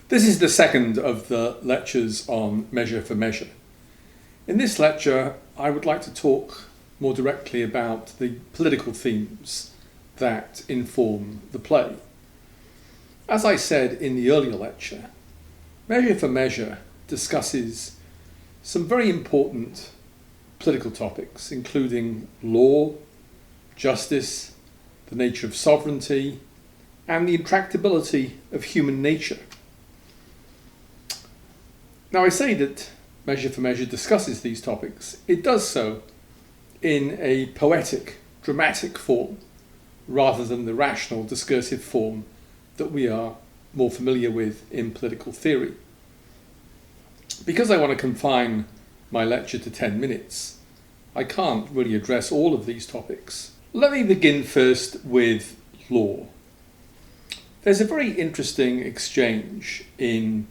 This is the second of the lectures on Measure for Measure. In this lecture, I would like to talk more directly about the political themes that inform the play. As I said in the earlier lecture, Measure for Measure discusses some very important political topics, including law, justice, the nature of sovereignty, and the intractability of human nature. Now, I say that Measure for Measure discusses these topics. It does so in a poetic, dramatic form, rather than the rational, discursive form that we are more familiar with in political theory. Because I want to confine my lecture to 10 minutes, I can't really address all of these topics. Let me begin first with law. There's a very interesting exchange in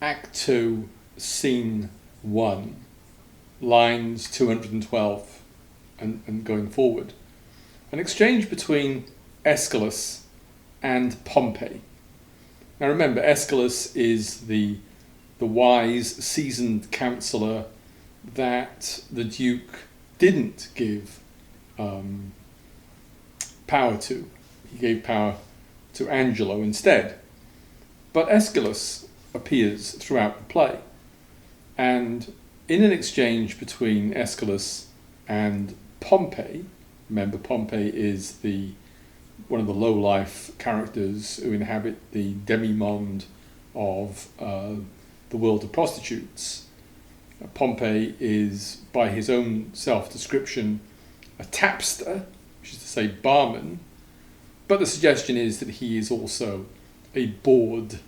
Act 2, Scene 1, lines 212 and going forward. An exchange between Aeschylus and Pompey. Now remember, Aeschylus is the wise, seasoned counsellor that the Duke didn't give power to. He gave power to Angelo instead. But Aeschylus appears throughout the play, and in an exchange between Aeschylus and Pompey, remember Pompey is one of the low-life characters who inhabit the demimonde of the world of prostitutes. Pompey is, by his own self-description, a tapster, which is to say barman, but the suggestion is that he is also a bawd,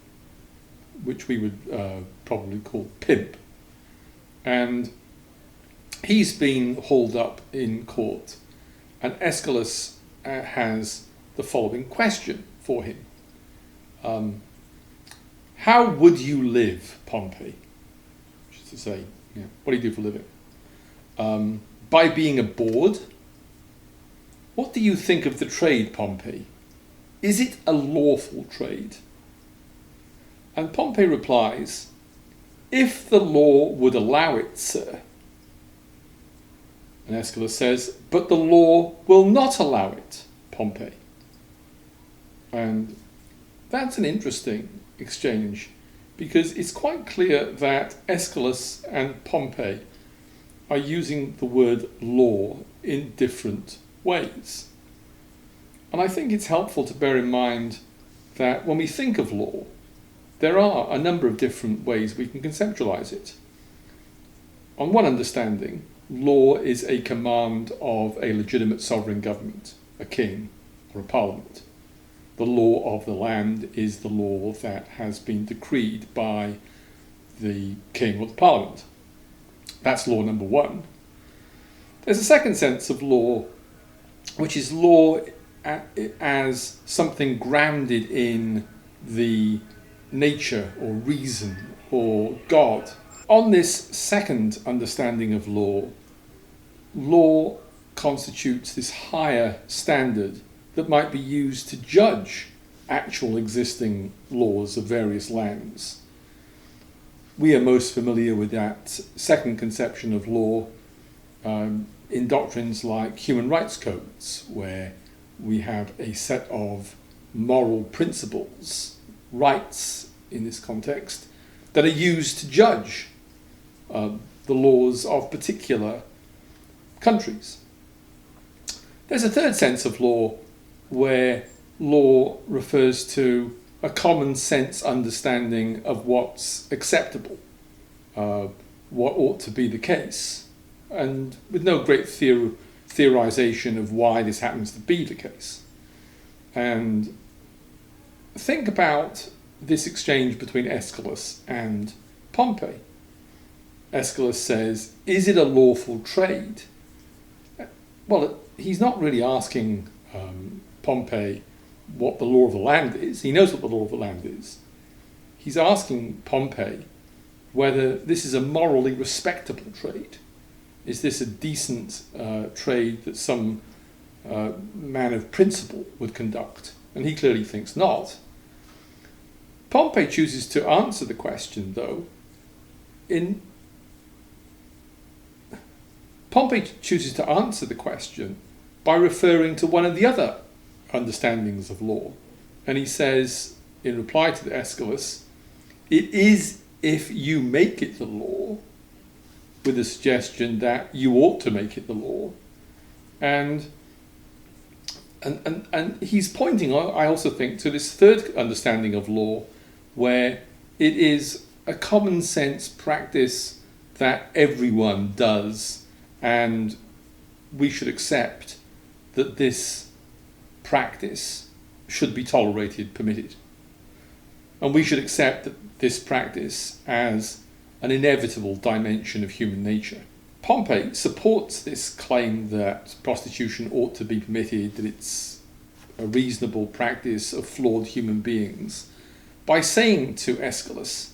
which we would probably call pimp. And he's been hauled up in court, and Aeschylus has the following question for him. How would you live, Pompey? Which is to say, what do you do for a living? By being a bawd? What do you think of the trade, Pompey? Is it a lawful trade? And Pompey replies, if the law would allow it, sir. And Aeschylus says, but the law will not allow it, Pompey. And that's an interesting exchange, because it's quite clear that Aeschylus and Pompey are using the word law in different ways. And I think it's helpful to bear in mind that when we think of law, there are a number of different ways we can conceptualize it. On one understanding, law is a command of a legitimate sovereign government, a king or a parliament. The law of the land is the law that has been decreed by the king or the parliament. That's law number one. There's a second sense of law, which is law as something grounded in the nature or reason or God. On this second understanding of law, law constitutes this higher standard that might be used to judge actual existing laws of various lands. We are most familiar with that second conception of law in doctrines like human rights codes, where we have a set of moral principles, rights in this context, that are used to judge the laws of particular countries. There's a third sense of law where law refers to a common sense understanding of what's acceptable, what ought to be the case, and with no great theorization of why this happens to be the case. And think about this exchange between Aeschylus and Pompey. Aeschylus says, is it a lawful trade? Well, he's not really asking Pompey what the law of the land is. He knows what the law of the land is. He's asking Pompey whether this is a morally respectable trade. Is this a decent trade that some a man of principle would conduct, and he clearly thinks not. Pompey chooses to answer the question, though, Pompey chooses to answer the question by referring to one of the other understandings of law. And he says, in reply to the Aeschylus, it is if you make it the law, with the suggestion that you ought to make it the law. And he's pointing, I also think, to this third understanding of law, where it is a common sense practice that everyone does, and we should accept that this practice should be tolerated, permitted. And we should accept that this practice as an inevitable dimension of human nature. Pompey supports this claim that prostitution ought to be permitted, that it's a reasonable practice of flawed human beings, by saying to Aeschylus,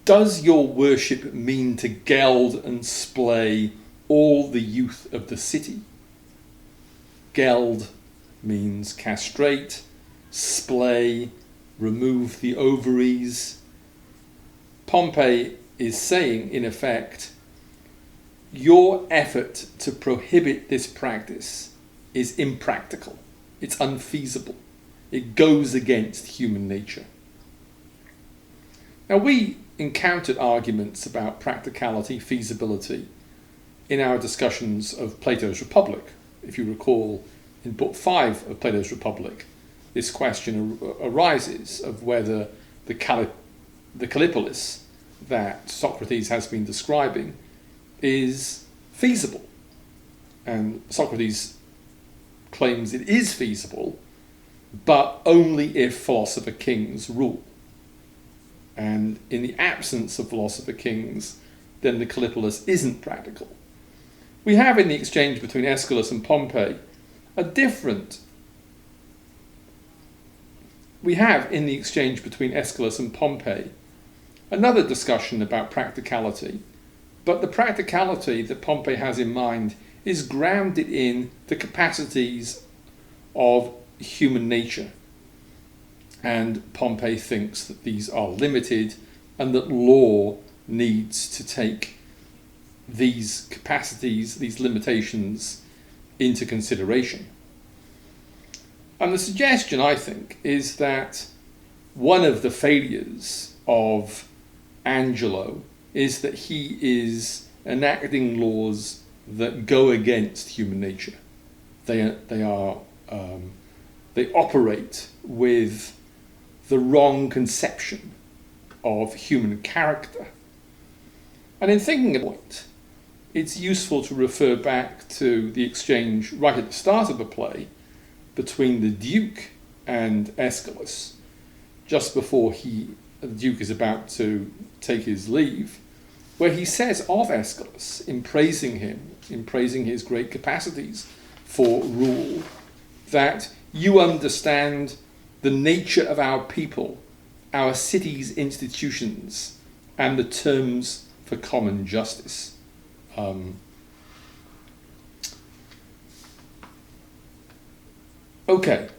does your worship mean to geld and splay all the youth of the city? Geld means castrate, splay, remove the ovaries. Pompey is saying, in effect, your effort to prohibit this practice is impractical. It's unfeasible. It goes against human nature. Now, we encountered arguments about practicality, feasibility, in our discussions of Plato's Republic. If you recall, in Book 5 of Plato's Republic, this question arises of whether the Callipolis that Socrates has been describing is feasible. And Socrates claims it is feasible, but only if philosopher kings rule. And in the absence of philosopher kings, then the Callipolis isn't practical. We have in the exchange between Aeschylus and Pompey another discussion about practicality, but the practicality that Pompey has in mind is grounded in the capacities of human nature. And Pompey thinks that these are limited and that law needs to take these capacities, these limitations, into consideration. And the suggestion, I think, is that one of the failures of Angelo is that he is enacting laws that go against human nature. They operate with the wrong conception of human character. And in thinking of the point, it's useful to refer back to the exchange right at the start of the play between the Duke and Aeschylus, just before the Duke is about to take his leave, where he says of Aeschylus, in praising him, in praising his great capacities for rule, that you understand the nature of our people, our city's institutions, and the terms for common justice. Okay,